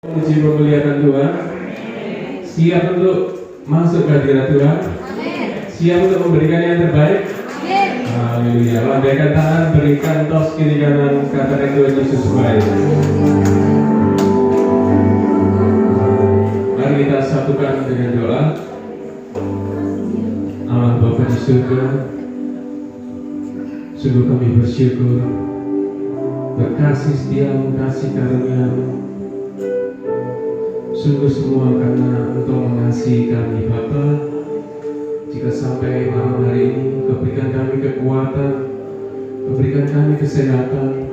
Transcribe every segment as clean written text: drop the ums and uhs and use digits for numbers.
Puji memuliakan Tuhan. Siap untuk masuk ke hadirat Tuhan. Siap untuk memberikan yang terbaik. Haleluya. Lambaikan tangan, berikan tos kiri kanan, katakan Tuhan Yesus baik. Mari kita satukan dengan doa. Allah Bapa di surga, sungguh kami bersyukur berkasih setiamu, kasih karunia-Mu. Sungguh semua karena Engkau mengasihi kami Bapa. Jika sampai malam hari ini Kau berikan kami kekuatan, Kau berikan kami kesehatan,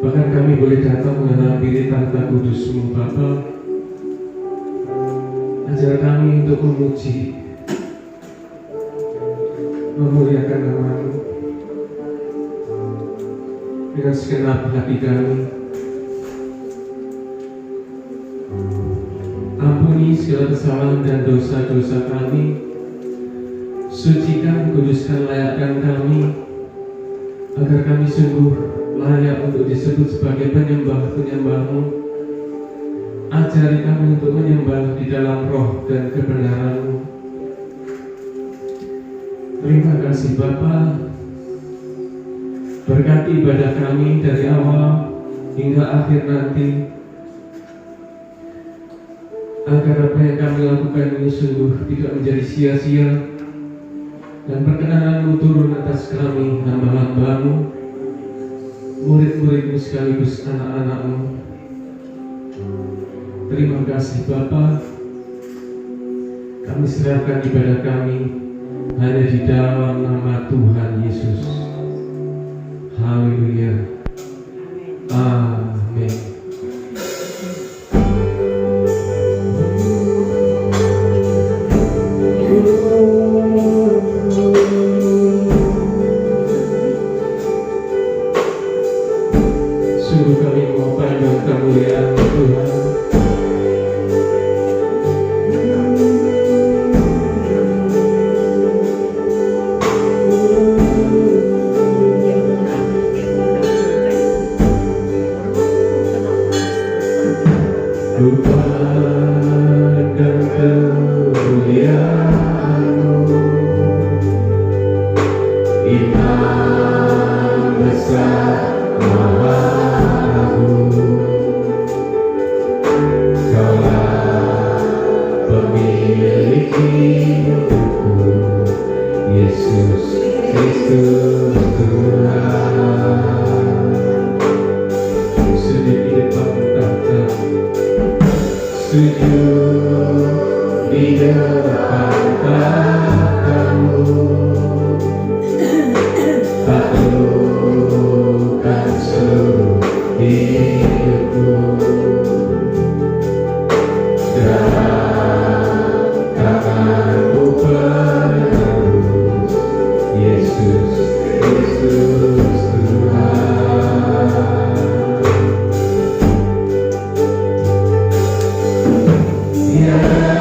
bahkan kami boleh datang menghampiri tahta kudus-Mu Bapa. Ajar kami untuk memuji, memuliakan nama-Mu dengan segenap hati kami. Ampuni segala kesalahan dan dosa-dosa kami. Sucikan, kuduskan, layakkan kami, agar kami sungguh layak untuk disebut sebagai penyembah-penyembah-Mu. Ajari kami untuk menyembah di dalam roh dan kebenaran-Mu. Terima kasih Bapa. Berkati ibadah kami dari awal hingga akhir nanti, agar apa yang kami lakukan ini sungguh tidak menjadi sia-sia, dan perkenanan-Mu turun atas kami, hamba-hamba-Mu, murid-murid-Mu sekaligus anak-anak-Mu. Terima kasih Bapa. Kami serahkan ibadah kami hanya di dalam nama Tuhan Yesus. Haleluya. Amin. Sungguh kami memandang kemuliaan Tuhan. Ku pandang kemuliaan-Mu, Imam besar Maha Agung. Kaulah pemilik hidupku, Yesus Kristus Tuhan. Sujud di depan tahta-Mu, sujud di depan tahta-Mu, taklukkan seluruh hidupku. Dalam tangan-Mu penerus, Yesus Kristus Tuhan. Tiada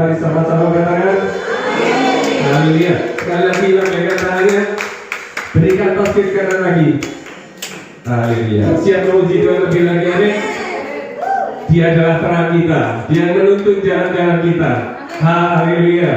Mari sama-sama katakan. Haleluya. Sekali lagi lambaikan tangannya. Berikan tauhid kanan lagi. Haleluya. Siap memuji Tuhan lebih lagi, amin. Dia adalah terang kita. Dia menuntun jalan-jalan kita. Haleluya.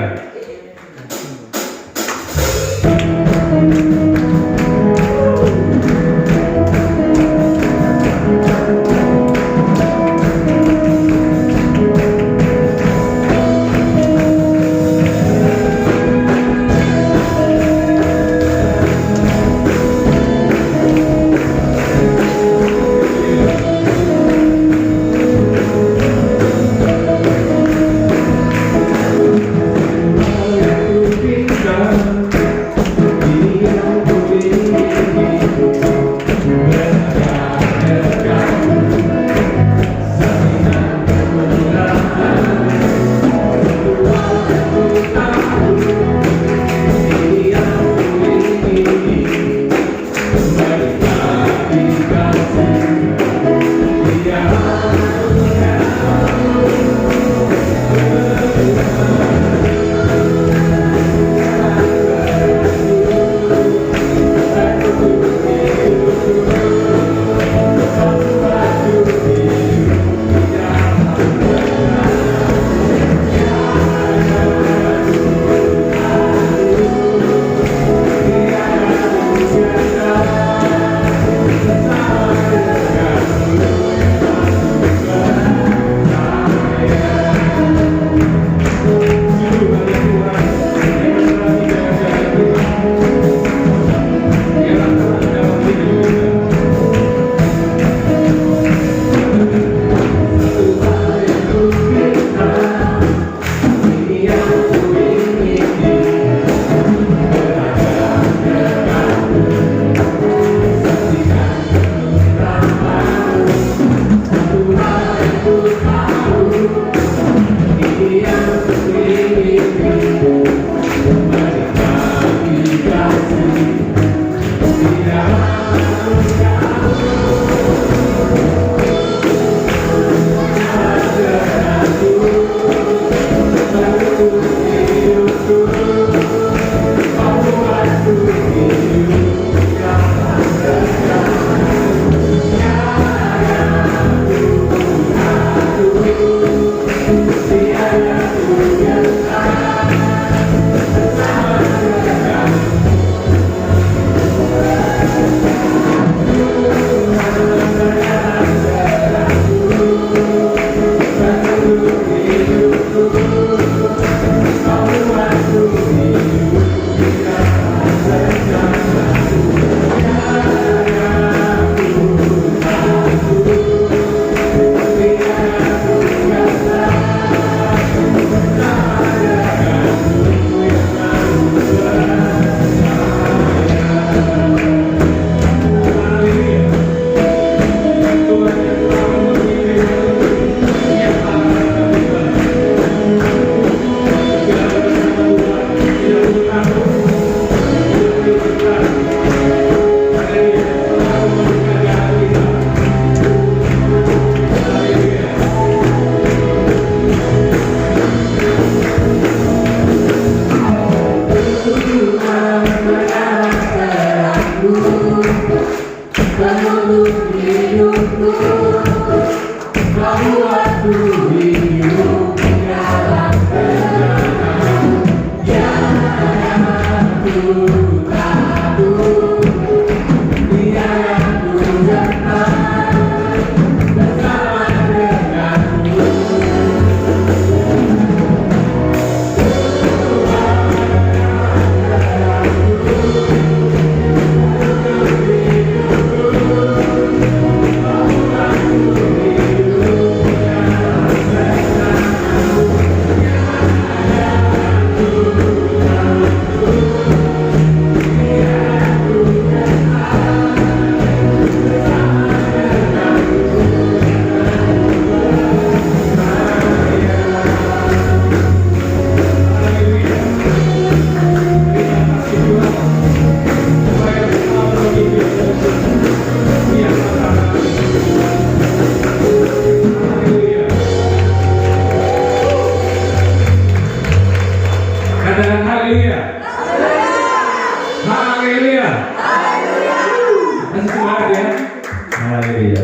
Katakan haleluya. Haleluya. Kasih semangat ya. Haleluya.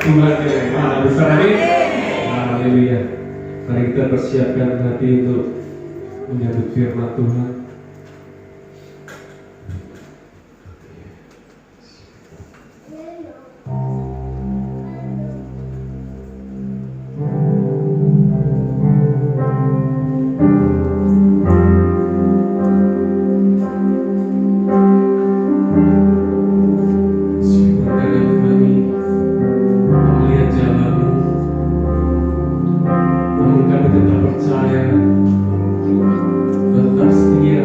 Tuhan yang maha besar. Haleluya. Mari kita persiapkan hati untuk menyambut firman Tuhan. Percaya, tetap setia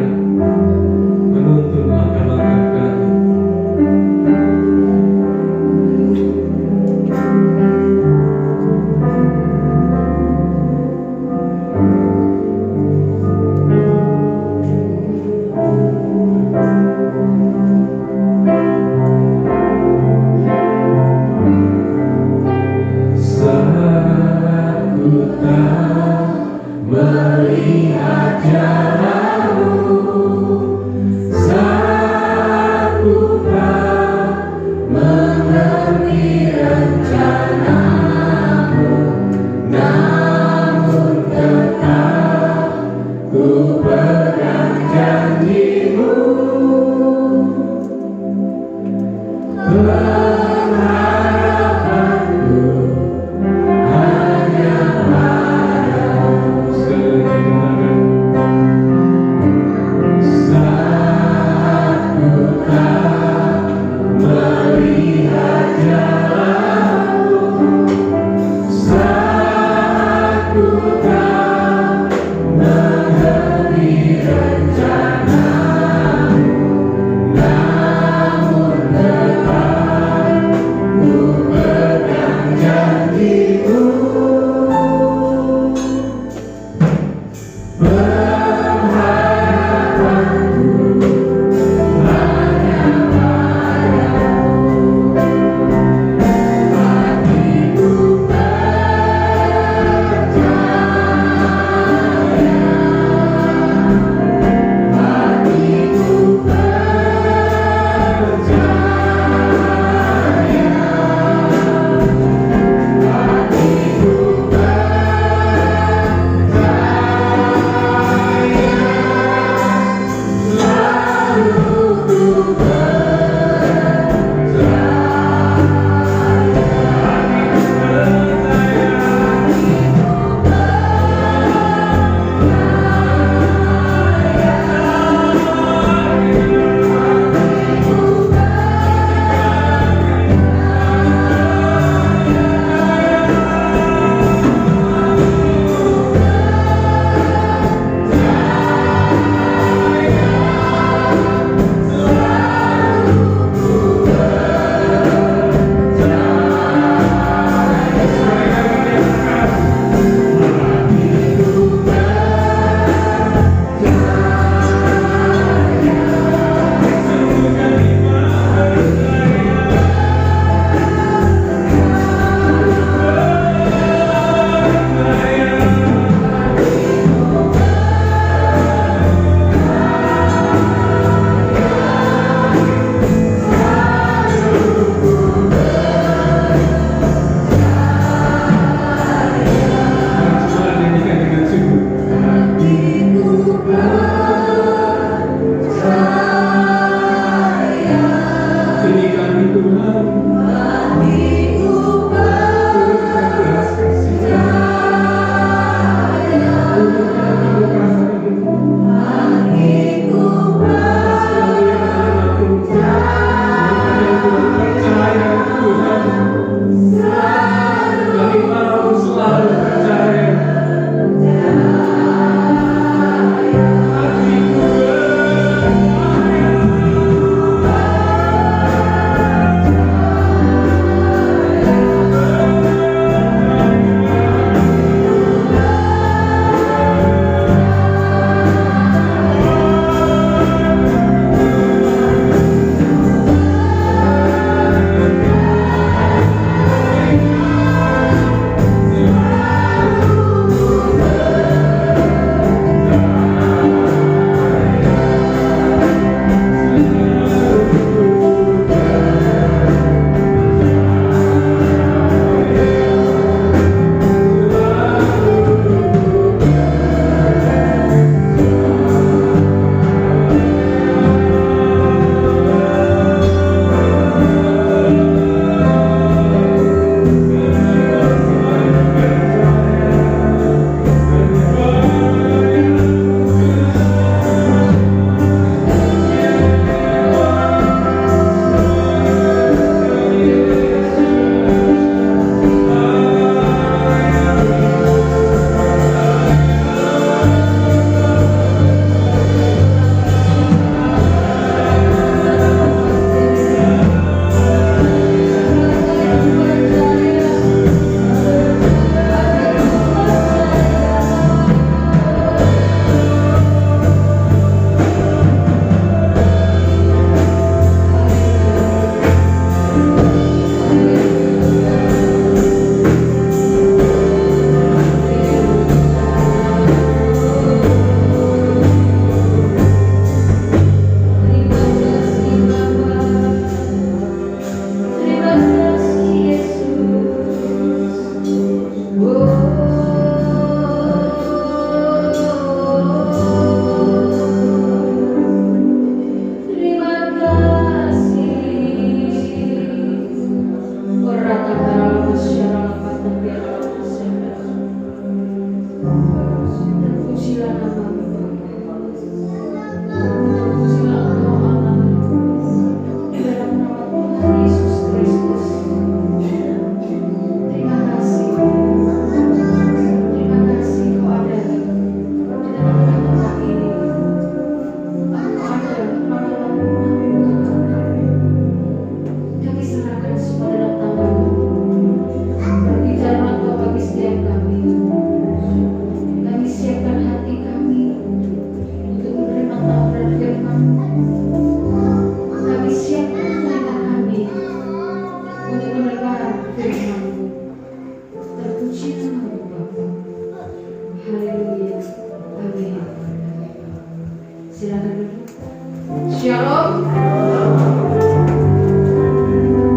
Shalom.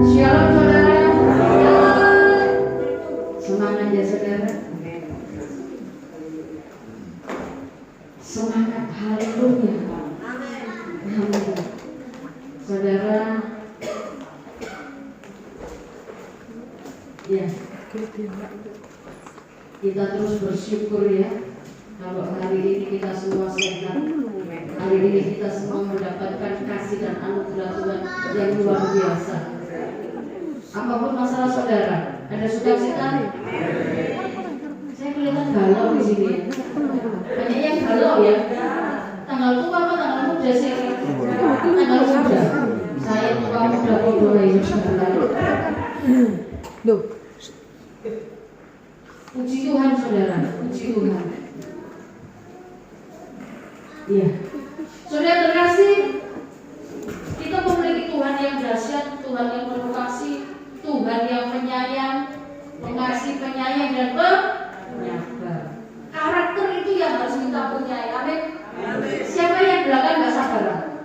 Shalom saudara. Semangat ya saudara. Semangat, haleluya. Amin. Saudara, ya, kita terus bersyukur ya. Kalau hari ini kita semua sehat, hari ini kita semua mendapatkan kasih dan anugerah Tuhan yang luar biasa. Apapun masalah saudara, ada sukacita. Saya kelihatan galau di sini. Banyak yang galau ya. Tanggal tua apa tanggal muda sih? Tanggal muda. Saya tua muda bodoh ini saudara. Loh. Puji Tuhan saudara, puji Tuhan. Iya. Saudara terkasih, kita memiliki Tuhan yang dahsyat, Tuhan yang penuh kasih, Tuhan yang menyayang, mengasihi, penyayang dan penyabar. Karakter itu yang harus kita punyai. Amin. Siapa yang belakang gak sabar?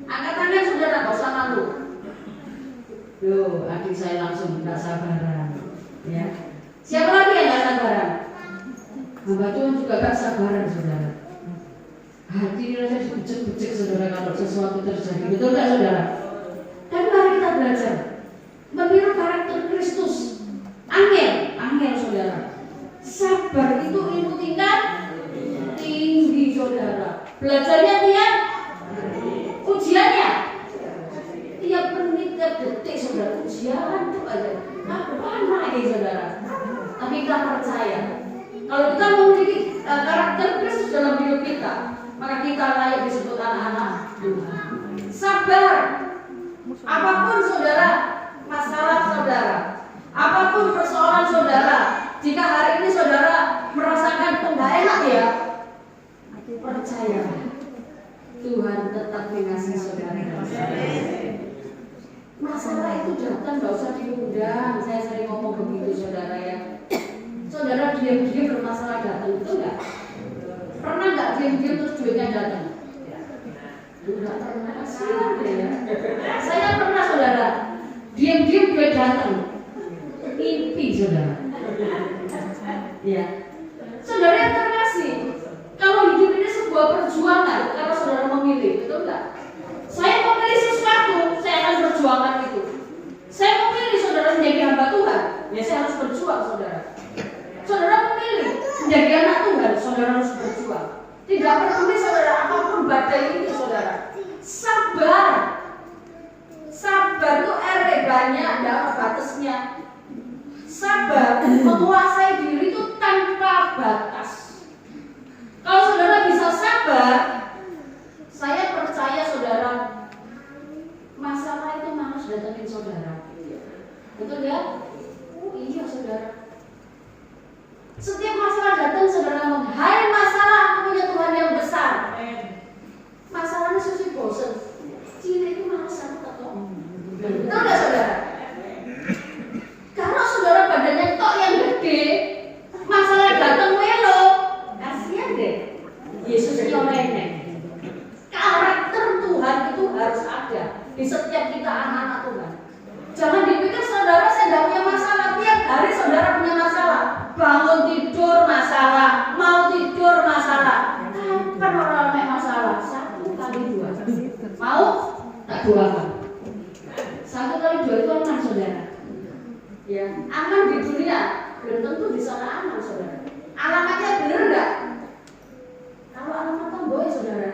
Angkat tangan saudara, gak usah malu. Loh, adik saya langsung gak sabaran. Ya. Siapa lagi yang gak sabaran? Hamba Tuhan juga gak sabaran saudara. Hati ini rasanya dibecek-becek saudara kalau sesuatu terjadi. Betul gak saudara? Dan mari kita belajar meniru karakter Kristus. Angel saudara. Sabar itu ilmu tingkat tinggi saudara. Belajarnya tiap ujiannya tiap menit, tiap detik saudara. Ujian itu aja. Apa ini saudara? Tapi kita percaya kalau kita memiliki karakter Kristus dalam hidup kita, maka kita layak disebut anak-anak Tuhan. Sabar. Apapun saudara, masalah saudara, apapun persoalan saudara, jika hari ini saudara merasakan enggak enak ya, percaya Tuhan tetap mengasihi saudara. Masalah itu datang, enggak usah diundang. Saya sering ngomong begitu saudara ya. Saudara diam-diam bermasalah datang, itu enggak? Pernah nggak diam-diam terus duitnya datang? Tidak pernah, kasihan ya. Saya pernah saudara, diam-diam duit datang. Mimpi saudara. Ya, saudara yang terkasih. Kalau hidup ini sebuah perjuangan, kalau saudara memilih, betul nggak? Saya memilih sesuatu, saya akan perjuangkan itu. Saya memilih saudara menjadi hamba Tuhan, ya saya harus berjuang saudara. Saudara memilih menjadi anak Tuhan, saudara harus berjuang. Tidak peduli saudara apapun badai itu saudara. Sabar. Sabar itu banyak, tidak ada batasnya. Sabar menguasai diri itu tanpa batas. Kalau saudara bisa sabar, saya percaya saudara, masalah itu malas datangin saudara. Betul ya? Oh iya saudara. Setiap masalah datang saudara ngomong, hai masalah, aku punya Tuhan yang besar. Masalahnya susah bosan. Cina itu malas aku tak tahu. Betul nggak saudara? Kalau saudara badannya tok yang gede, masalah datang melo, kasihan deh. Yesus nyolenek. Karakter Tuhan itu harus ada di setiap kita anak-anak Tuhan. Jangan dipikir saudara saya tidak punya masalah. Tiap hari saudara punya masalah. Bangun tidur masalah, mau tidur masalah. Kapan orang naik masalah? 1 kali 2. Mau? Tak doakan. 1 kali 2 itu aman saudara. Ya, aman di dunia, belum tentu di sana aman saudara. Alamatnya benar enggak? Kalau alamat tomboy saudara,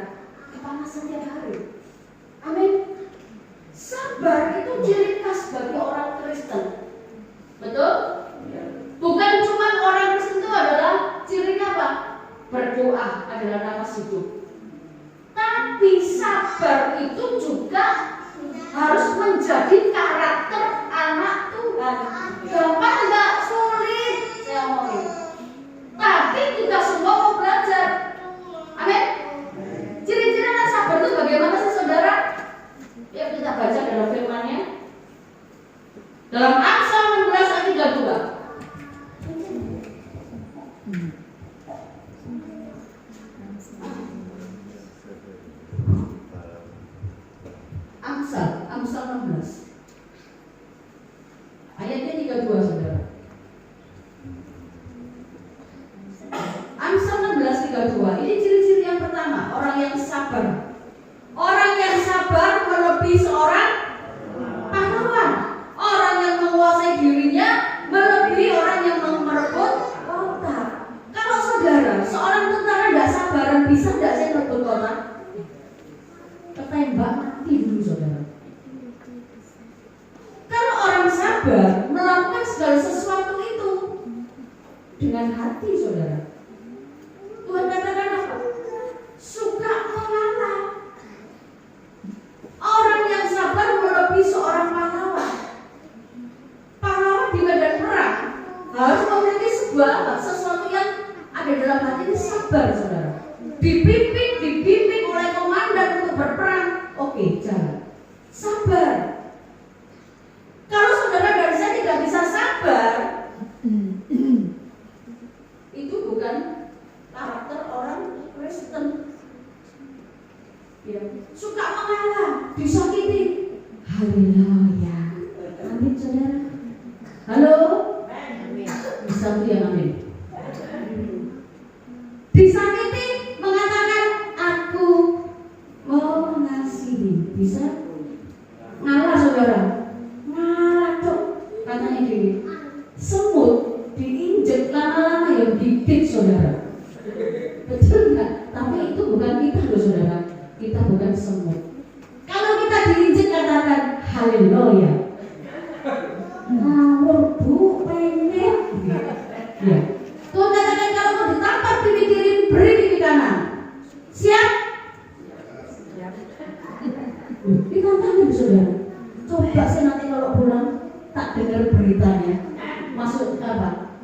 kepanasan tiap hari. Amin. Sabar itu ciri khas bagi orang Kristen. Betul? Bukan cuma orang Kristen itu adalah cirinya apa? Berdoa adalah nafas hidup. Tapi sabar itu juga harus menjadi karakter anak Tuhan. Gampang enggak? Sulit. Saya ngomongin. Tapi kita semua mau belajar. Amin. Ciri-ciri anak sabar itu bagaimana sih saudara? Yuk kita baca dalam firman-Nya. Dalam Amsal 16 ayat 32. Amsal 16. Ayatnya 32, saudara. Amsal 16:32. Ini ciri-ciri yang pertama, orang yang sabar. Orang yang sabar melebihi seorang pahlawan. Orang yang menguasai dirinya melebihi orang yang merebut kota. Kalau saudara, seorang tentara tidak sabaran, bisa tidak saya merebut kota? Ketembak mati dulu, saudara. Kalau orang sabar melakukan segala sesuatu itu dengan hati, saudara. Tuhan katakan apa? Suka mengalah. Orang yang sabar melebihi seorang pahlawan. Pahlawan di medan perang harus memiliki sesuatu yang ada dalam hati ini, sabar, saudara. Dibimbing oleh komandan untuk berperang. Oke, jalan. Sabar. Kalau saudara dan saya tidak bisa sabar, itu bukan karakter orang Kristen. Ya, suka mengalah, disakiti. Haleluya. Amin, saudara. Halo? Bisa tuh yang amin. Disakiti, mengatakan aku mau mengasihi. Bisa? Ngalah, saudara. Ngalah, cok. Katanya gini, semut diinjek lama-lama yang gigit, saudara. Betul nggak? Tapi itu bukan kita loh, saudara. Kita bukan semut. Kalau kita diinjek, katakan haleluya. Ngawur bu, pengen. Ya. Tuhan katakan kalau mau ditampar kiri kiri, beri kiri kanan. Siap? Ini tantangan, saudara. Coba saya nanti kalau pulang tak dengar beritanya. Masuk apa?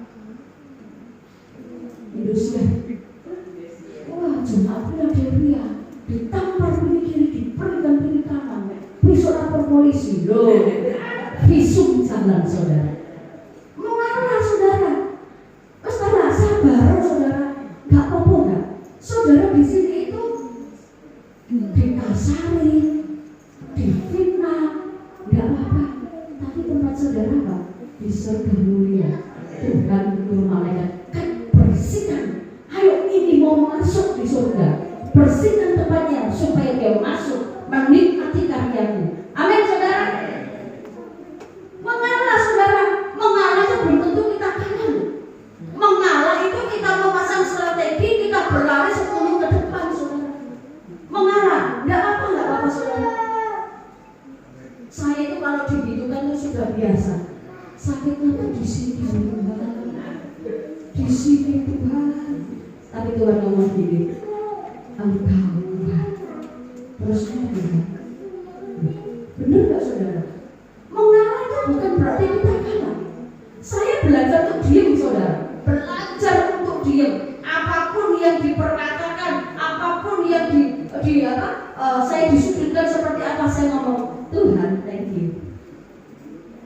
Indonesia. Wah, jemaat Philadelphia ditampar kiri kiri, diberikan kiri kanan. Besok lapor polisi. Loh, visum jalan, saudara. Mengalah, saudara. Saudara, sabar, saudara. Gak apa-apa, gak? Saudara di sini itu dikasari, difitnah, gak apa-apa. Tapi tempat saudara apa? Di surga mulia. Tuhan berfirman malaikat, kan bersihkan. Ayo, ini mau masuk di surga. Bersihkan tempatnya supaya dia masuk menikmati karyaku. Amin, saudara. Mengalah, saudara. Mengalah itu belum tentu kita kalah. Mengalah itu kita memasang strategi, kita berlari 10 ke depan, saudara. Mengalah, enggak apa-apa, saudara. Saya itu kalau digitukan itu sudah biasa. Sakitnya tuh di sini, Tuhan. Di sini, Tuhan. Tapi Tuhan ngomong gini, engkau Tuhan. Terus Tuhan. Benar nggak, saudara? Mengalah itu bukan berarti kita kalah. Saya belajar untuk diam, saudara. Belajar untuk diam. Apapun yang diperkatakan, apapun yang saya disudutkan seperti apa, saya ngomong, Tuhan, thank you.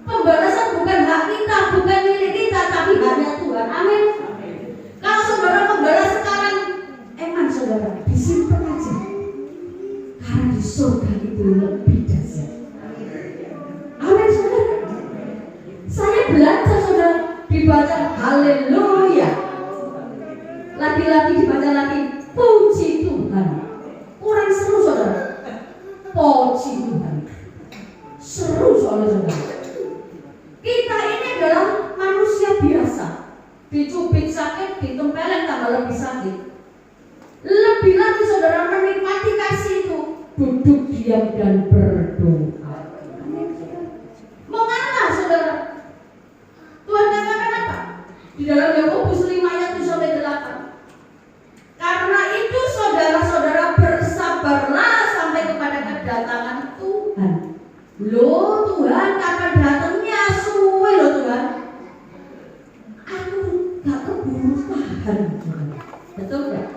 Pembalasan bukan hak kita, bukan milik kita, tapi hanya Tuhan. Amin. Kalau saudara membalas sekarang, emang saudara disimpan aja. Karena di surga itu lebih dahsyat. Amin, saudara. Saya belajar, saudara, dibaca haleluya. Lagi-lagi dibaca lagi puji Tuhan. Kurang seru, saudara. Puji Tuhan. Seru soalnya, saudara. Kita ini adalah manusia biasa. Dicubit sakit, ditempelin tambah lebih sakit. Lebih lagi, saudara, menikmati kasih itu. Duduk diam dan berdoa. Mengalah, saudara. Tuhan katakan apa? Di dalam Yakobus 5 ayat 7-8. Karena itu saudara-saudara bersabarlah sampai kepada kedatangan Tuhan. Loh, Tuhan kapan datangnya? Suwe loh, Tuhan. Aku gak keburu tahan. Betul gak?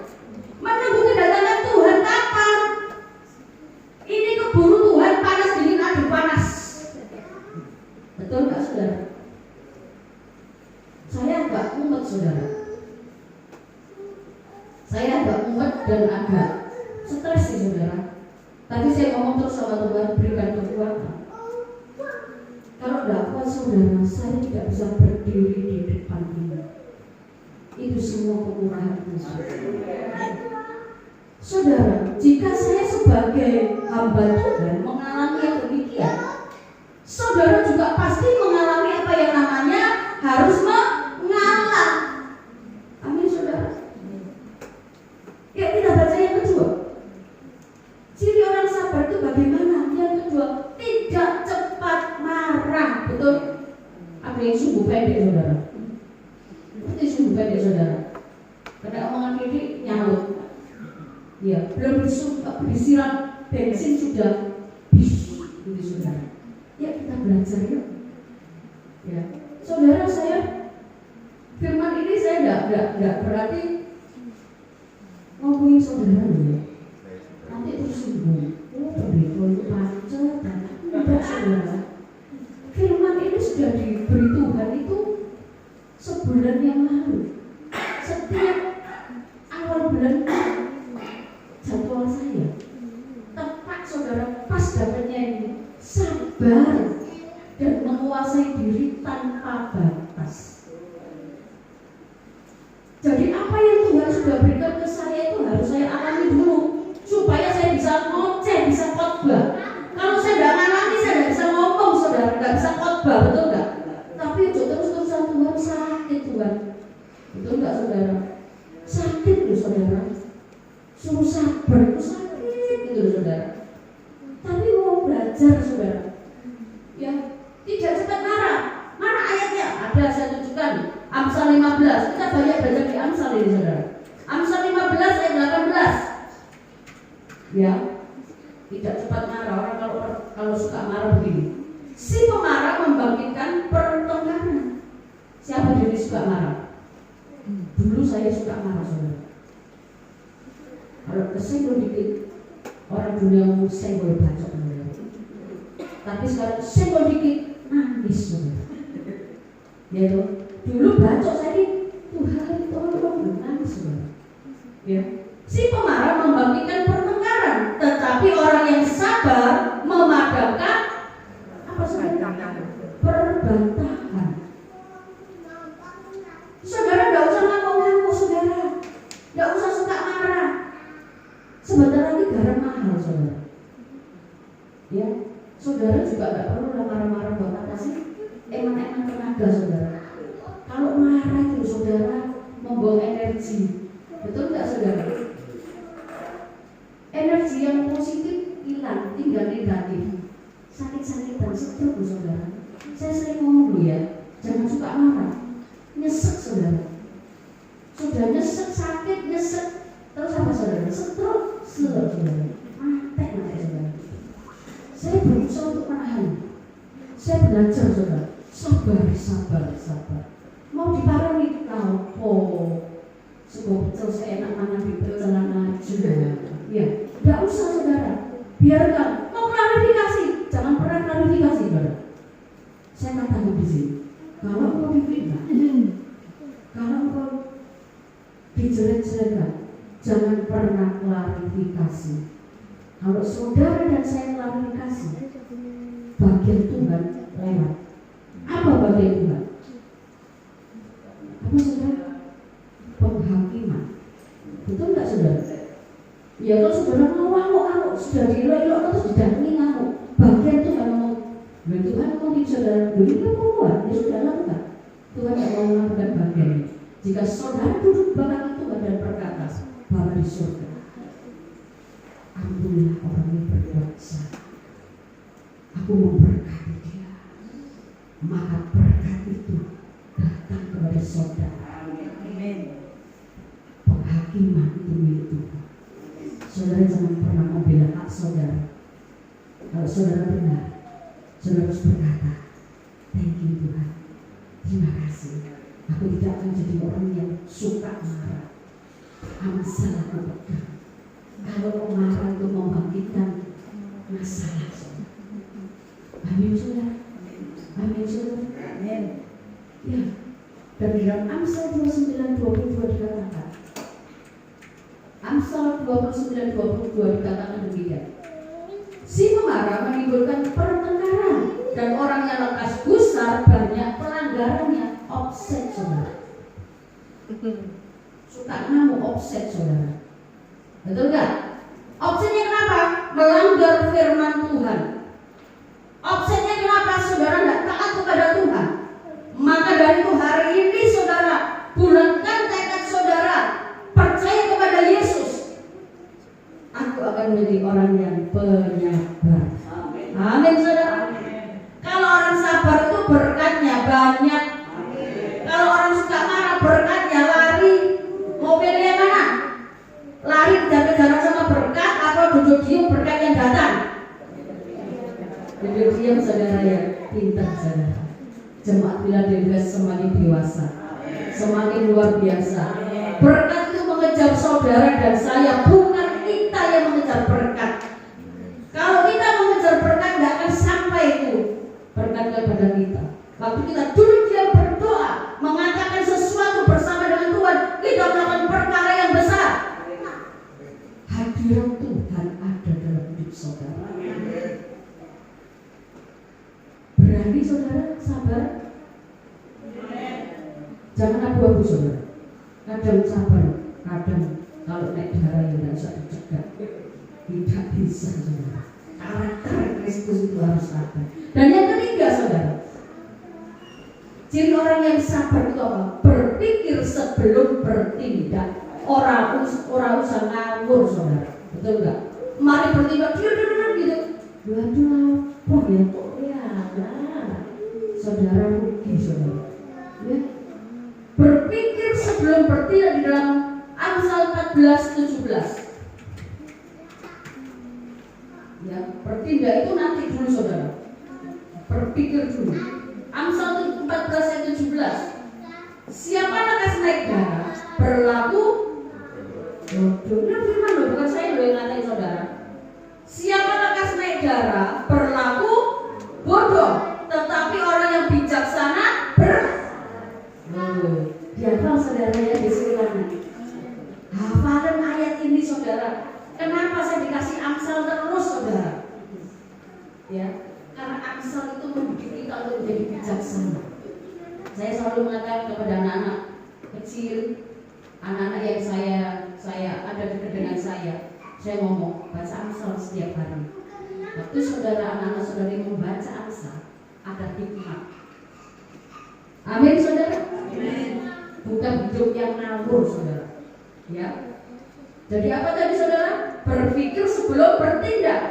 Menunggu kedatangan Tuhan kapan? Ini keburu Tuhan, panas dingin adu panas. Betul gak, saudara? Saya agak mumet, saudara. Saya agak mumet dan agak stres sih, saudara. Tadi saya ngomong terus sama Tuhan, berikan kekuatan. Kalau tidak kuat saudara, saya tidak bisa berdiri di depan ini. Itu semua kemurahan Tuhan. Saudara, jika saya sebagai hamba Tuhan mengalami yang demikian, saudara juga pasti mengalami apa yang namanya harus mengalah. Amin saudara. Ya, kita baca yang kedua. Ciri orang sabar itu bagaimana? Yang kedua, tidak cepat marah. Betul? Ada yang sungguh pendek saudara. Itu sungguh pendek saudara. Karena omongan ini nyaut. Ya, belum disiram bensin sudah bis, gitu saudara. Ya, kita belajar yuk. Ya, saudara, saya firman ini saya tidak berarti ngomongin saudara ya. Nanti tersinggung. Pendeta itu pacar dan tidak saudara. Firman ini sudah diberi Tuhan itu sebulan yang lalu. Setiap awal bulan jadwal saya tepat saudara pas dapatnya ini sabar dan menguasai diri tanpa batas. Jadi apa yang Tuhan sudah berikan ke saya itu harus saya alami dulu supaya saya bisa ngoceh, bisa khotbah. Kalau saya tidak alami, saya tidak bisa ngomong saudara, tidak bisa khotbah, betul nggak? Tapi terus-terusan Tuhan sakit Tuhan, betul nggak saudara? Sakit loh saudara. Suruh sabar itu sakit gitu saudara. Tapi mau belajar saudara, ya tidak cepat marah. Mana ayatnya? Ada, saya tunjukkan. Amsal 15. Kita banyak belajar di Amsal ini saudara. Amsal 15 ayat 18. Ya, tidak cepat marah. Orang kalau suka marah begini. Si pemarah membangkitkan pertengkaran. Siapa jadi suka marah? Dulu saya suka marah saudara. Kalau kesenggol dikit, orang dunia mau senggol bacok. Tapi sekarang senggol dikit, nangis saudara. Ya toh, dulu bacok saya ini, Tuhan tolong, nangis saudara. Ya, si pemarah membangkitkan pertengkaran, tetapi orang yang sabar memadamkan apa saudara? Perbantahan. Saudara tidak usah ngaku-ngaku saudara, tidak usah suka marah. Sebentar lagi garam mahal saudara. Ya, saudara juga tidak perlu marah-marah buat apa sih? Eman-eman tenaga saudara. Kalau marah itu saudara membuang energi. Betul nggak saudara? Energi yang positif hilang, tinggal negatif. Sakit-sakitan, stroke saudara. Saya sering ngomong dulu ya, jangan suka marah. Nyesek saudara. Sudah nyesek, sakit, nyesek. Terus apa saudara? Stroke, saudara. Mati saudara. Saya berusaha untuk menahan. Saya belajar saudara. Sabar. Mau diparani tahu, sebuah pecel seenak mana di pecelan aja. Ya, tidak usah saudara. Biarkan. Mau klarifikasi, jangan pernah klarifikasi saudara. Saya katakan di sini, kalau mau difitnah, kalau mau dijelek-jelekan, jangan pernah klarifikasi. Kalau saudara dan saya klarifikasi, bagian Tuhan lewat. Apa bagian Tuhan? Apa saudara? Penghakiman. Betul nggak saudara? Ya kalau saudara ngamuk, sudah dilelok terus didatangi ngamuk. Bagian Tuhan mau, Tuhan mau di saudara beri perempuan, ya sudah lakukan. Tuhan tidak mau melakukan bagian ini. Jika saudara duduk belakang Tuhan dan berkata, Bapa di surga, ampunilah orang yang berbuat salah. Aku memberkati dia. Maka berkat itu datang kepada saudara. Amin. Penghakiman itu milik Tuhan. Saudara jangan pernah membela hak saudara. Kalau saudara benar, saudara harus berkata, thank you Tuhan. Terima kasih. Aku tidak akan jadi orang yang suka marah. Amsal aku pegang. Kalau marah itu membangkitkan masalah. Amin saudara. Amin saudara. Amin. Ya. Dan di dalam Amsal 29:22 dikatakan. Amsal 29:22 dikatakan demikian. Si marah menimbulkan pertengkaran, dan orang yang lekas gusar banyak pelanggarannya. Offset, saudara. Suka ngamuk, offset, saudara. Betul nggak? Offsetnya kenapa? Melanggar firman Tuhan. Offsetnya kenapa? Saudara nggak taat kepada Tuhan. Maka dari itu hari ini saudara, bulatkan tekad saudara, percaya kepada Yesus. Aku akan menjadi orang yang penyabar. Amin, saudara. Kalau orang sabar itu berkatnya banyak. Kalau orang suka marah, berkatnya lari. Mau pilih yang mana? Lari kejar-kejaran sama berkat, atau duduk diam berkat yang datang? Duduk diam, saudara, yang pintar, saudara. Jemaat Philadelphia semakin dewasa, semakin luar biasa. Berkat itu mengejar saudara dan saya, bukan kita yang mengejar berkat. Kalau kita mengejar berkat, tidak akan sampai itu berkat kepada kita. Waktu kita duduk diam berdoa, mengatakan sesuatu bersama dengan Tuhan, kita melakukan perkara yang besar. Hadirat Tuhan ada dalam hidup saudara. Berani saudara, sabar. Jangan abu-abu saudara. Kadang sabar, kadang kalau naik darah yang tidak bisa dicegah. Tidak bisa saudara. Karakter Kristus itu harus ada. Dan yang ketiga saudara, ciri orang yang sabar itu apa? Berpikir sebelum bertindak. Orang usah ngawur saudara. Betul nggak? Mari bertindak dia gitu. Waduh, apa ya? Saudara rugi saudara. Ya. Berpikir sebelum bertindak di dalam Amsal 14:17. Ya, bertindak itu nanti dulu saudara. Berpikir dulu. Amsal 14:17. Siapa lekas naik darah berlaku bodoh. Ini firman loh, bukan saya loh yang ngatain saudara. Siapa lekas naik darah berlaku bodoh, tetapi orang yang bijaksana hafal saudara ya di sini. Hafalan ayat ini saudara. Kenapa saya dikasih Amsal terus saudara? Ya, karena Amsal itu mendidik kita untuk menjadi bijaksana. Saya selalu mengatakan kepada anak-anak kecil, anak-anak yang saya ada dekat dengan saya ngomong baca Amsal setiap hari. Waktu saudara, anak-anak saudari membaca Amsal, ada hikmat. Amin saudara. Amin. Bukan hidup yang ngawur saudara. Ya. Jadi apa tadi saudara? Berpikir sebelum bertindak.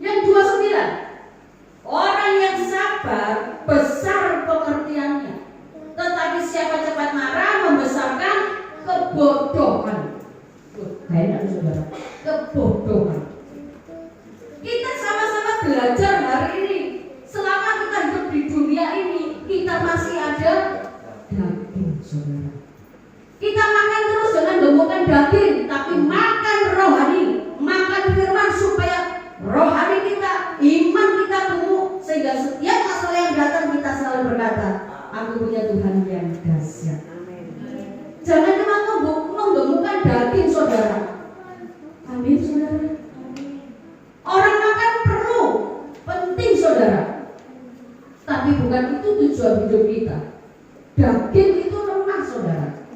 Yang 29. Orang yang sabar besar pengertiannya, tetapi siapa cepat marah membesarkan kebodohan. Enak saudara. Kebodohan. Kita sama-sama belajar hari ini. Selama kita hidup di dunia ini, kita masih ada daging saudara. Kita makan terus dengan gemukkan daging, tapi makan rohani, makan firman supaya rohani kita, iman kita gemuk, sehingga setiap masalah yang datang kita selalu berkata, aku punya Tuhan yang dahsyat. Jangan cuma menggemukkan daging saudara. Amin saudara. Orang makan perlu, penting saudara. Tapi bukan itu tujuan hidup kita. Daging itu lemah saudara.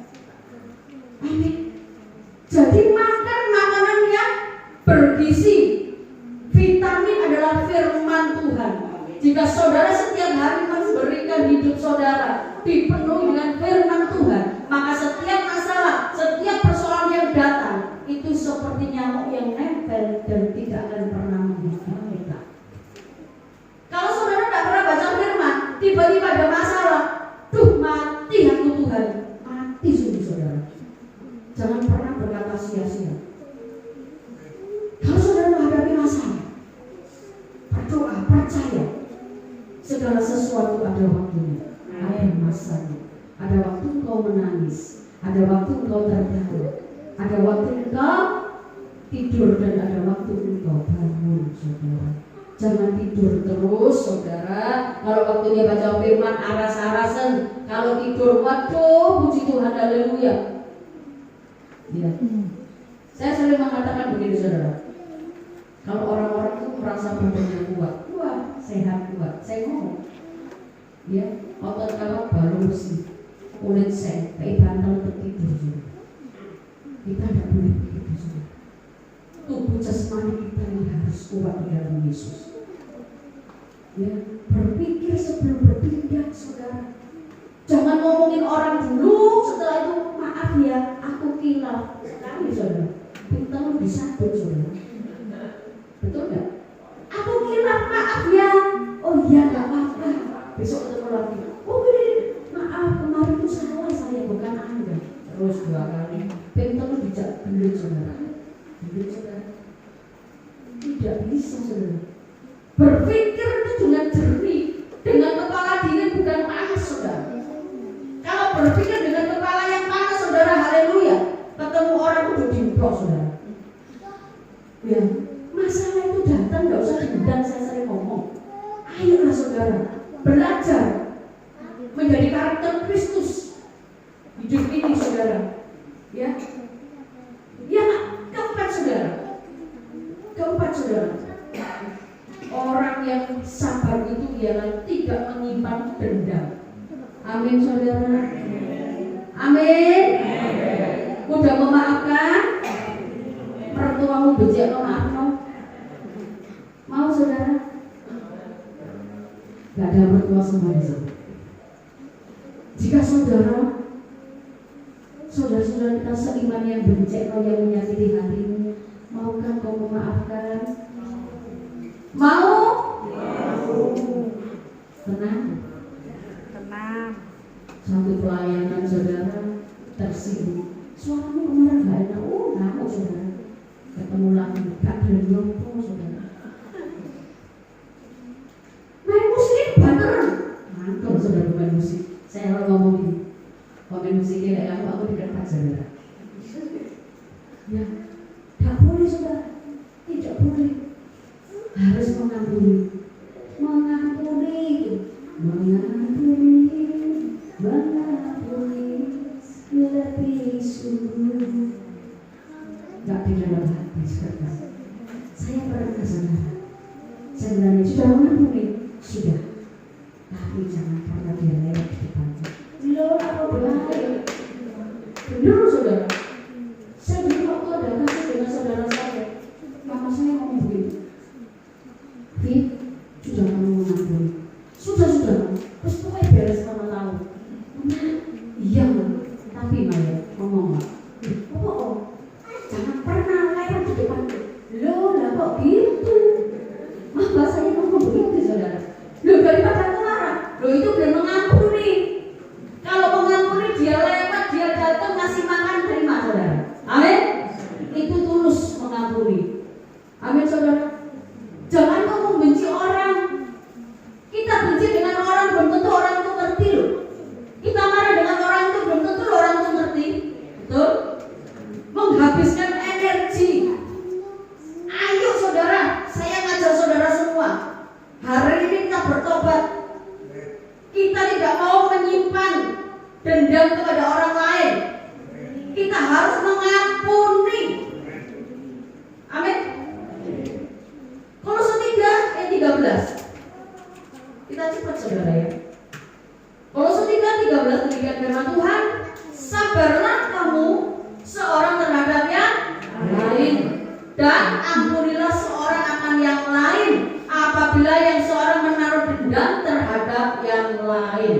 Amin. Jadi makan makanan yang bergizi. Vitamin adalah firman Tuhan. Jika saudara setiap hari memberikan hidup saudara dipenuhi dengan firman Tuhan, maka setiap masalah, setiap persoalan yang datang itu seperti nyamuk yang nempel dan tidak akan pernah menghina kita. Kalau saudara tidak pernah baca firman, tiba-tiba ada masalah, mati aku Tuhan, mati sungguh saudara. Jangan pernah berkata sia-sia. Kalau saudara menghadapi masalah, berdoa, percaya segala sesuatu ada waktunya, ada masanya. Ada waktu engkau menangis, ada waktu engkau tertawa, ada waktu engkau tidur, dan ada waktu engkau bangun saudara. Jangan tidur terus saudara. Kalau waktunya baca firman aras-arasan, kalau tidur waduh puji Tuhan, haleluya. Ya. Saya sering mengatakan begini saudara, Kalau orang-orang itu merasa badannya kuat, sehat kuat, saya ngomong, ya, otot kalau baru bersih, kulit seng, kayak bantal tertidur. Kita tidak boleh begitu. Tubuh jasmani kita ini harus kuat di dalam Yesus. Ya, berpikir sebelum bertindak, saudara. Jangan ngomongin orang dulu, setelah itu maaf ya, aku kilaf. Sekali, saudara. Kita lebih satu, saudara. Betul nggak? Aku kilaf, maaf ya. Oh iya, nggak apa-apa. Besok ketemu lagi. Oh ini, maaf kemarin itu salah saya, bukan Anda. Terus 2 kali. Pintar bijak belut, saudara. Belut, saudara. Tidak bisa, saudara. Berpikir itu dengan jernih, dengan kepala dingin, bukan panas, saudara. Kalau berpikir dengan kepala yang panas, saudara, haleluya, ketemu orang itu dimplok, saudara. Ya, masalah itu datang, nggak usah diundang, saya sering ngomong. Ayolah, saudara, belajar menjadi karakter Kristus hidup ini, saudara. Ya, yang keempat, saudara. Orang yang sabar itu ialah tidak menyimpan dendam. Amin, saudara. Amin. Mudah memaafkan. Mertuamu becek, maaf no. Mau, saudara? Gak ada mertua semua di sini. Jika saudara-saudara kita seiman yang becek, yang menyakiti hatimu, maukah kau memaafkan? Mau? Tenang. Satu pelayanan, saudara, tersinggung. Suaramu kemarin gak enak. Ngaku, saudara. Ketemu lagi, gak bernyompo, saudara. Main musik bener. Mantul, saudara, main musik. Saya ngomong gini, main musiknya kayak aku dekat, saudara. Ya, gak boleh, saudara. Tidak boleh. Harus mengampuni lebih sungguh. Gak di dalam hati, saudara. Saya pernah ke sana. Saya bilang, sudah mengampuni, sudah. Tapi jangan pernah dia lewat di depannya. Loh, apa bahaya? Benar, saudara. Saya dulu waktu ada kasih dengan saudara saya, mama saya ngomong begini, Fit, sudah kamu mengampuni? Sudah. Terus pokoknya beres sama tahu. Iya, tapi Maya ngomong, jangan pernah lewat di depan. Loh, lah kok gitu? Mama saya ngomong begitu, saudara. Loh, daripada aku marah. Loh, itu belum mengampuni. Kalau mengampuni, dia lewat, dia datang ngasih makan, terima, saudara. Amin. Itu tulus mengampuni. Amin, saudara. Jangan kamu benci orang. Kita benci dengan orang, belum tentu orang itu ngerti loh. Kita marah dengan orang itu, belum tentu orang itu ngerti. Betul? Menghabiskan energi. Ayo, saudara, saya ngajak saudara semua. Hari ini kita bertobat. Kita tidak mau menyimpan dendam kepada orang lain. Kita harus mengampuni. Amin. Kolose 3 ayat 13. Kita cepat, saudara, ya. Kolose 3:13 demikian firman Tuhan, sabarlah kamu seorang terhadap yang lain, dan ampunilah seorang akan yang lain apabila yang seorang menaruh dendam terhadap yang lain.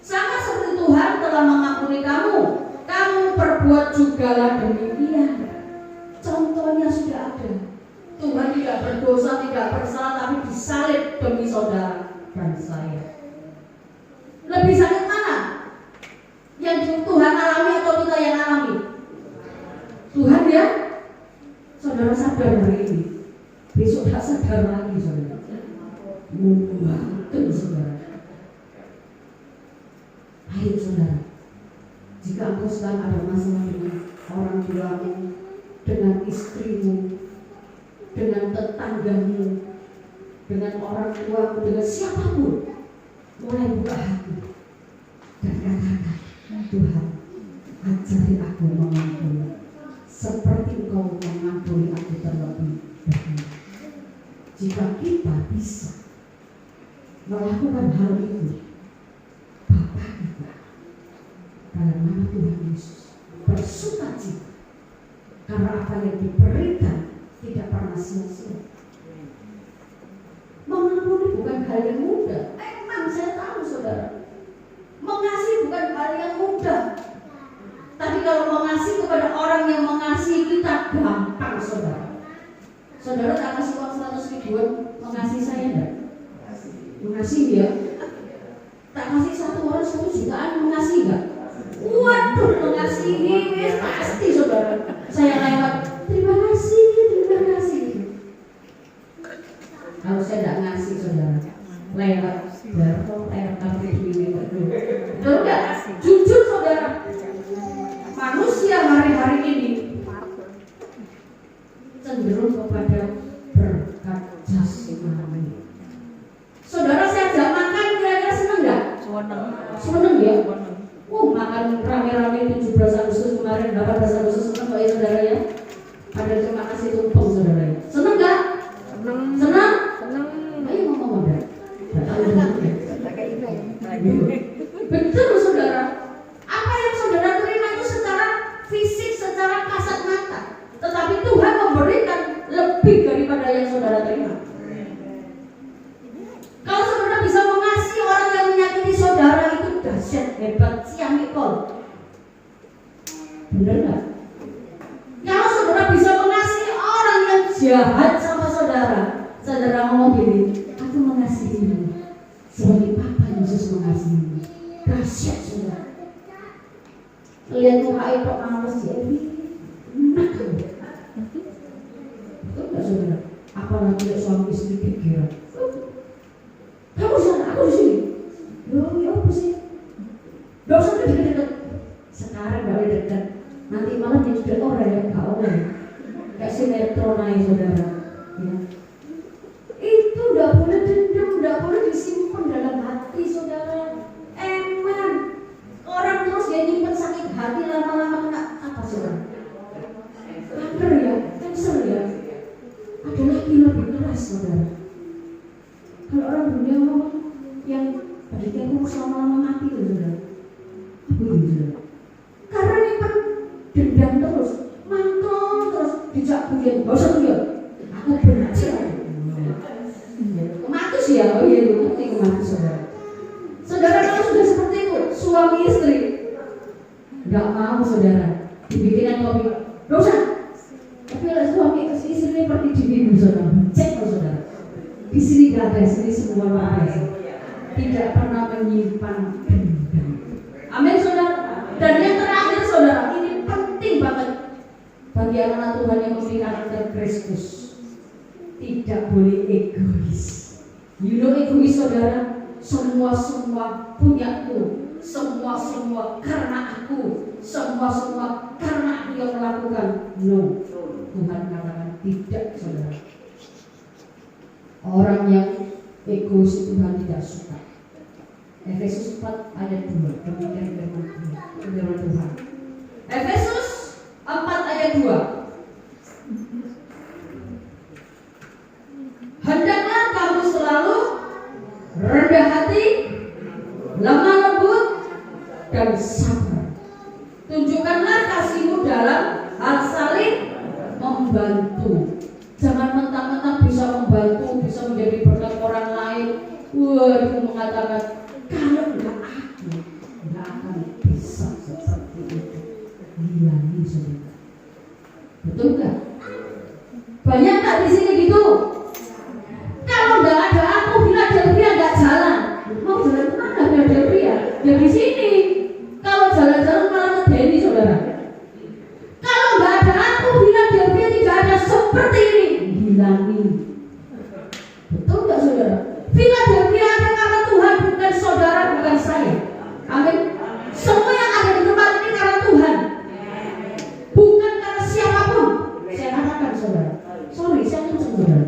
Sama seperti Tuhan telah mengampuni kamu, kamu perbuat jugalah demikian. Contohnya sudah ada. Tuhan tidak berdosa, tidak bersalah, tapi disalib demi saudara dan saya. Lebih sakit mana? Yang Tuhan alami atau kita yang alami? Tuhan, ya. Saudara sadar hari ini, besok tak sadar lagi, saudara. Membantu, saudara. Ayo, saudara. Jika engkau sedang ada masalah dengan orang tuamu, dengan istrimu, dengan tetanggamu, dengan orang tuamu, dengan siapapun, mulai buka hati dan katakan, Tuhan, ajari aku mengampuni seperti Engkau mengampuni aku terlebih dahulu. jika kita bisa melakukan hal itu, Bapa kita dalam nama Tuhan Yesus bersuka cita karena apa yang diberikan tidak pernah sia-sia. Mengampuni bukan hal yang mudah. Memang saya tahu saudara, mengasihi bukan hal yang mudah. Tapi kalau mengasihi kepada orang yang mengasihi kita gampang saudara. Saudara tak kasih uang 100 ribuan, mengasihi saya enggak? Mengasihi ya. Tak kasih satu orang 1 jutaan, mengasihi enggak? Waduh, mengasihi pasti saudara. Saya lewat, terima kasih. Kalau saya tidak ngasih saudara, lewat darah, lewat kafe ini, betul nggak? Jujur saudara, manusia hari-hari ini cenderung kepada berkat jasmani. Saudara, saya ajak makan, kira-kira seneng nggak? Seneng ya. Makan rame-rame 17 Agustus kemarin, 18 Agustus seneng kok ya saudara ya. Ada terima kasih tumpeng saudara ya. Seneng nggak? Senang? Ayo ngomong ada. Betul saudara. Apa yang saudara terima itu secara fisik, secara kasat mata. Tetapi Tuhan memberikan lebih daripada yang saudara terima. Kalau saudara bisa mengasihi orang yang menyakiti saudara, itu dahsyat, hebat, siamikol. Benar nggak? Kalau saudara bisa mengasihi orang yang jahat sama saudara, saudara ngomong gini, aku mengasihimu seperti Papa Yesus mengasihimu. Dahsyat saudara. Lihat muka itu males ya, enak kamu. Betul nggak saudara? Apalagi lihat suami istri pikiran. Kamu sana, aku di sini. Loh, ya apa sih? Gak usah dekat-dekat. Sekarang gak boleh dekat. Nanti malah jadi dekat orang yang gak oleh. Kayak sinetron aja saudara. Ya. Itu gak boleh dendam, gak boleh disimpan dalam hati saudara. Emang orang terus dia nyimpen sakit hati lama-lama kena apa saudara? Kanker ya, kanker ya. Ada lagi lebih keras saudara. Kalau orang dunia ngomong yang berarti aku selama-lama mati loh saudara. Apa itu saudara? Karena nyimpen dendam terus, mantul terus, dijak pujian, gak usah pujian. Aku benci lagi. Kematus ya, oh iya itu ngerti kematus saudara. Saudara kalau sudah seperti itu, suami istri nggak mau saudara dibikinan kopi, dosa. Tapi kalau suami istri pergi diminum saudara, cek loh saudara. Di sini gak ada, sini semua luar biasa. Tidak pernah menyimpan dendam. Amin saudara. Dan yang terakhir saudara, ini penting banget bagi anak Tuhan yang memiliki karakter Kristus. Tidak boleh egois. You know egois saudara? Semua punyaku, semua karena aku, semua karena aku yang melakukan. No, Tuhan katakan tidak saudara. Orang yang egois itu Tuhan tidak suka. Efesus 4 ayat 2. Demikian firman Tuhan. Efesus 4 ayat 2. Hendaklah kamu selalu rendah hati, lemah lembut, dan sabar. Tunjukkanlah kasihmu dalam hal saling membantu. Jangan mentang-mentang bisa membantu, bisa menjadi berkat orang lain. Waduh, mengatakan kalau enggak aku enggak akan bisa seperti itu. Hilangin saudara. Betul enggak? Banyak tak di sini gitu? Kalau enggak ada aku, Philadelphia enggak jalan. Mau jalan kemana Philadelphia? Ya di sini. Kalau jalan-jalan malah ngedeni saudara. Kalau enggak ada aku, Philadelphia tidak ada seperti ini. Hilangin. Betul enggak saudara? Philadelphia ada karena Tuhan, bukan saudara, bukan saya. Amin. Semua yang ada di tempat ini karena Tuhan, bukan karena siapapun. Saya katakan saudara, sorry saya kenceng saudara.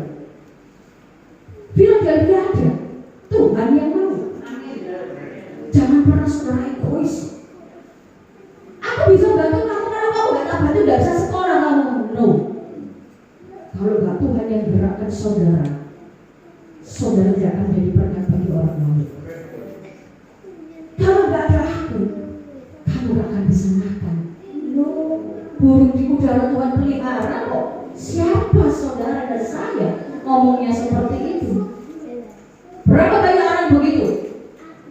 Philadelphia ada Tuhan yang mau. Jangan pernah saudara egois. Aku bisa bantu kamu kalau kamu gak tak bantu gak bisa sekolah kamu. No. Kalau gak Tuhan yang gerakkan saudara, saudara tidak akan menjadi berkat bagi orang lain. Kalau nggak ada aku, kamu nggak akan bisa makan. No, burung di udara Tuhan pelihara kok. Siapa saudara dan saya ngomongnya seperti itu? Berapa banyak orang begitu?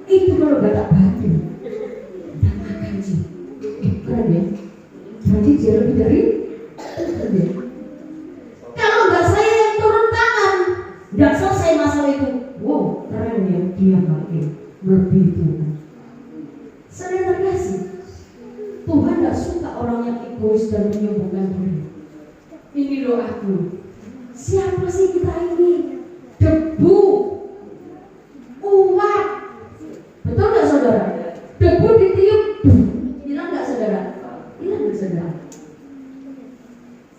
Itu kalau nggak tak bantu, nggak makan sih. Keren ya? Berarti dia lebih dari dia. Kalau nggak saya yang turun tangan, nggak selesai masalah itu. Wow, keren ya, dia makin lebih Tuhan. Saya terkasih, Tuhan nggak suka orang yang egois dan menyombongkan diri. Ini loh aku. Siapa sih kita ini? Debu, uap. Betul nggak saudara? Debu ditiup, hilang nggak saudara? Hilang nggak saudara?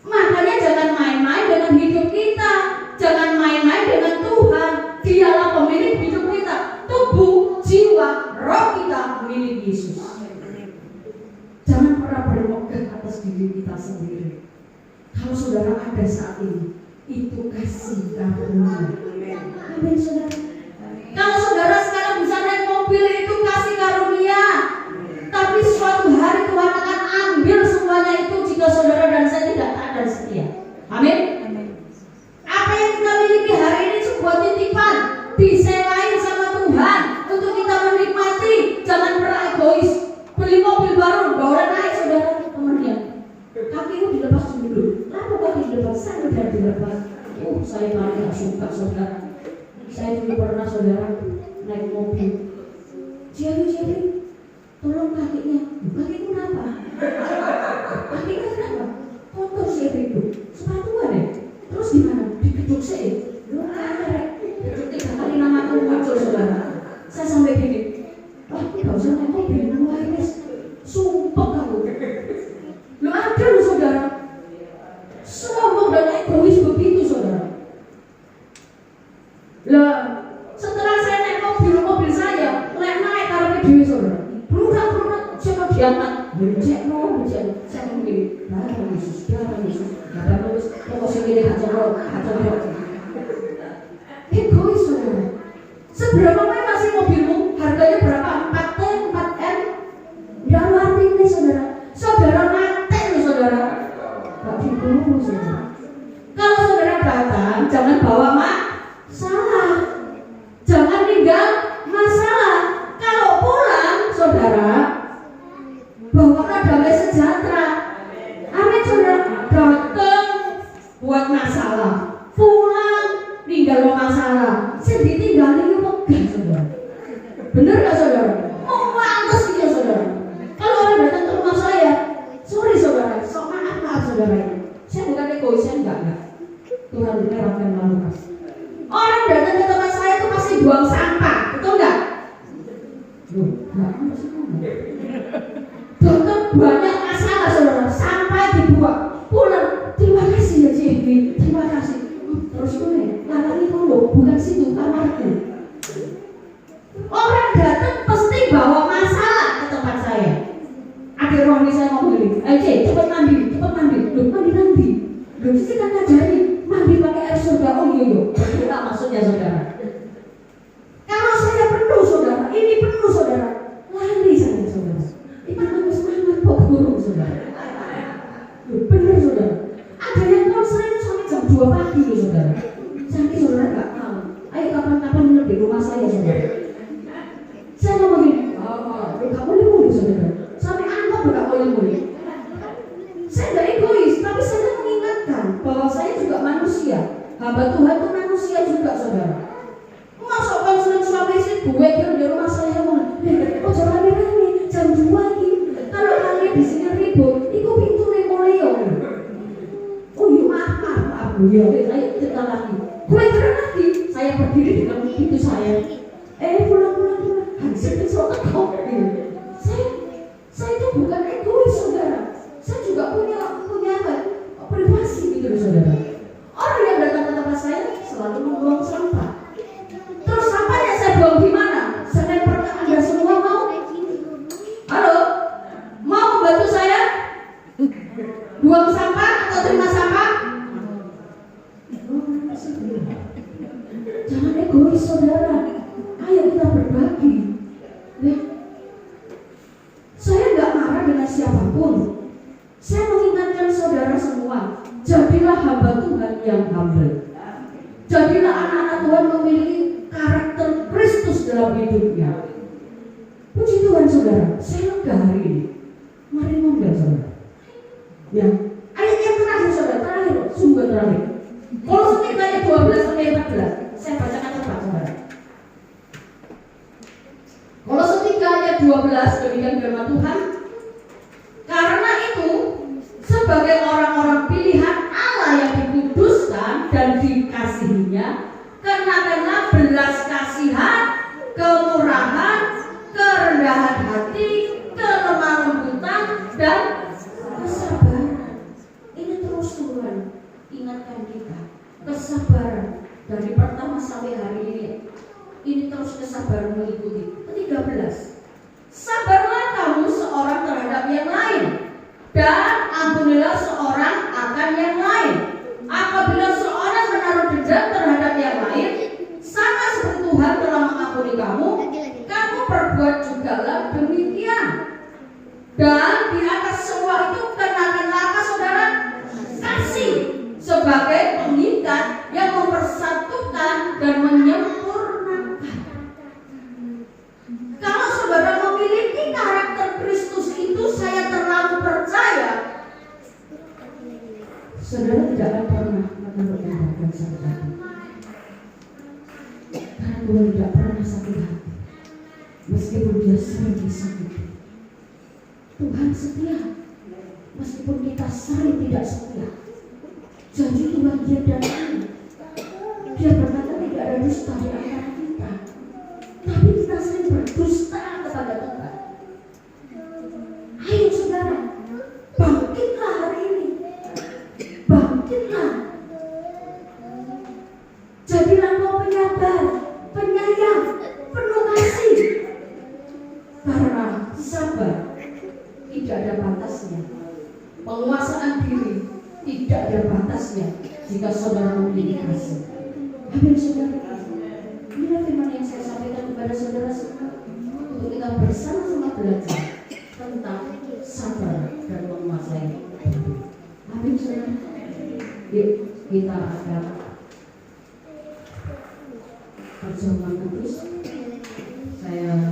Makanya jangan main-main dengan hidup kita, jangan main-main dengan Tuhan. Dialah pemilik hidup kita, tubuh, jiwa, roh kita milik Yesus. Jangan pernah bermegah atas diri kita sendiri. Kalau saudara ada saat ini, itu kasih karunia. Amin saudara. Kalau saudara sekarang bisa naik mobil, itu kasih karunia. Tapi suatu hari Tuhan akan ambil semuanya itu jika saudara dan saya tidak taat dan setia. Amin. Apa yang kita miliki hari ini sebuah titipan, disewain sama Tuhan untuk kita menikmati. Jangan pernah egois. Beli mobil baru, bawa naik saudara, temannya. Kakiku dilepas dulu. Kenapa kaki dilepas? Saya udah dilepas. Saya paling gak suka saudara. Saya dulu pernah saudara naik mobil. Jadi, tolong kakinya. Kakiku kenapa? Kakinya kenapa? Kotor sih itu. Sepatuan ya. Terus gimana? Dikejut sih. Lu aneh. Kejut 3 kali nama aku muncul saudara. Saya sampai gini. Wah, gak usah naik mobil. Lu guys. Sumpah kamu. Lu ada lu saudara. Sombong dan egois begitu saudara. Lah, setelah saya naik mobil saya, naik karena dewi saudara. Berulang, siapa diangkat? Becek no. Saya begini. Darah Yesus. Darah Yesus. Pokok sini kacau. Egois saudara. Seberapa mahal sih mobilmu? Harganya berapa? 4M, 4M. Nggak ngerti nih saudara. Saudara mati nih saudara. Gak diburu saudara. Kalau saudara datang, jangan bawa masalah. Jangan tinggal masalah. Kalau pulang saudara, bawalah damai sejahtera. Amin saudara. Datang buat masalah, pulang tinggal masalah. Sedih tinggal ini megah saudara. Bener gak saudara? Mau pantas gitu saudara. Kalau orang datang ke rumah saya, sorry saudara, maaf saudara. Saya bukan egois, saya enggak. Tuhan merahkan lalu kasih. Orang datang ke tempat saya itu pasti buang sampah, betul enggak? Datang banyak masalah saudara, sampai dibuang, pulang. Terima kasih ya Cibi, terima kasih. Terus gue, lalani dulu, bukan situ kamarku. Orang datang pasti bawa masalah ke tempat saya. Akhir rohani saya ngomong gini, cepat mandi. Loh, mandi nanti. Loh, sih kan ngajari mandi pakai air surga. Oh iya, berdoa maksudnya saudara. Kalau saya penuh saudara, ini penuh saudara, lari saya saudara. Ini harus semangat kok burung saudara. Loh, bener saudara. Ada yang konseling sampai jam 2 pagi loh saudara. Sampai saudara nggak tahu. Ayo kapan-kapan nginep di rumah saya saudara. Saya ngomong gini, kamu boleh saudara. Sampai angkot nggak boleh. Saya nggak egois, tapi saya mengingatkan bahwa saya juga manusia. Hamba Tuhan itu manusia juga saudara. Masuk konseling suami istri gue di rumah saya ngomong, jangan rame, jam 2 lagi. Kalau kalian di sini ribut, itu pintu mulai. Oh iya maaf bu ya, saya cerita lagi. Gue keren lagi, saya berdiri di depan pintu saya. Pulang. Hansip itu kok. Saya itu bukan egois saudara. Saya juga punya privasi gitu loh saudara. Orang yang datang ke tempat saya selalu membuang sampah. Terus sampahnya saya buang di mana? Saya pertanyaan Anda semua mau? Halo? Mau membantu saya? Buang sampah atau terima sampah? Jangan egois. bagi saudara. Ayo kita berbagi. Ya. Saya nggak marah dengan siapapun. Saya mengingatkan saudara semua, jadilah hamba Tuhan yang humble. Jadilah anak-anak Tuhan memiliki karakter Kristus dalam hidupnya. Puji Tuhan saudara, saya lega hari ini. Mari ngobrol saudara. Ya, ayat yang terakhir saudara, terakhir, sungguh terakhir. Kolose 3 ayat 12 sampai 14. Saya bacakan cepat saudara. Kolose 3 ayat 12 demikian firman Tuhan. Karena itu, sebagai orang-orang pilihan Allah yang dikuduskan dan dikasihinya, kenakanlah belas kasihan, kemurahan, kerendahan hati, kelemah lembutan, dan kesabaran. Ini terus Tuhan ingatkan kita, kesabaran dari pertama sampai hari ini. Ini terus kesabaran mengikuti. Ke-13, sabarlah kamu seorang terhadap yang lain, dan ampunilah seorang akan yang lain. Apabila seorang menaruh dendam terhadap yang lain, sama seperti Tuhan telah mengampuni kamu, kamu perbuat jugalah demikian. Dan di atas semua itu kenakanlah apa saudara? Kasih sebagai pengikat yang mempersatukan dan menyempurnakan. Kalau saudara memiliki karakter Kristus itu, saya terlalu percaya saudara tidak akan pernah menemukan sakit hati. Karena Tuhan tidak pernah sakit hati, meskipun dia sering disakiti. Tuhan setia, meskipun kita sering tidak setia. Janji Tuhan dia dan ini. Dia berkata tidak ada dusta di antara kita, tapi kita sering berdusta kepada Tuhan. Ayo saudara, bangkitlah hari ini. Bangkitlah. Jadilah kau penyabar, penyayang, penuh kasih. Karena sabar tidak ada batasnya. Penguasaan diri tidak ada batasnya jika saudara memiliki kasih. Amin saudara. Inilah firman yang saya sampaikan kepada saudara semua untuk kita bersama-sama belajar tentang sabar dan menguasai diri. Amin saudara. Yuk kita akan perjamuan kudus. Saya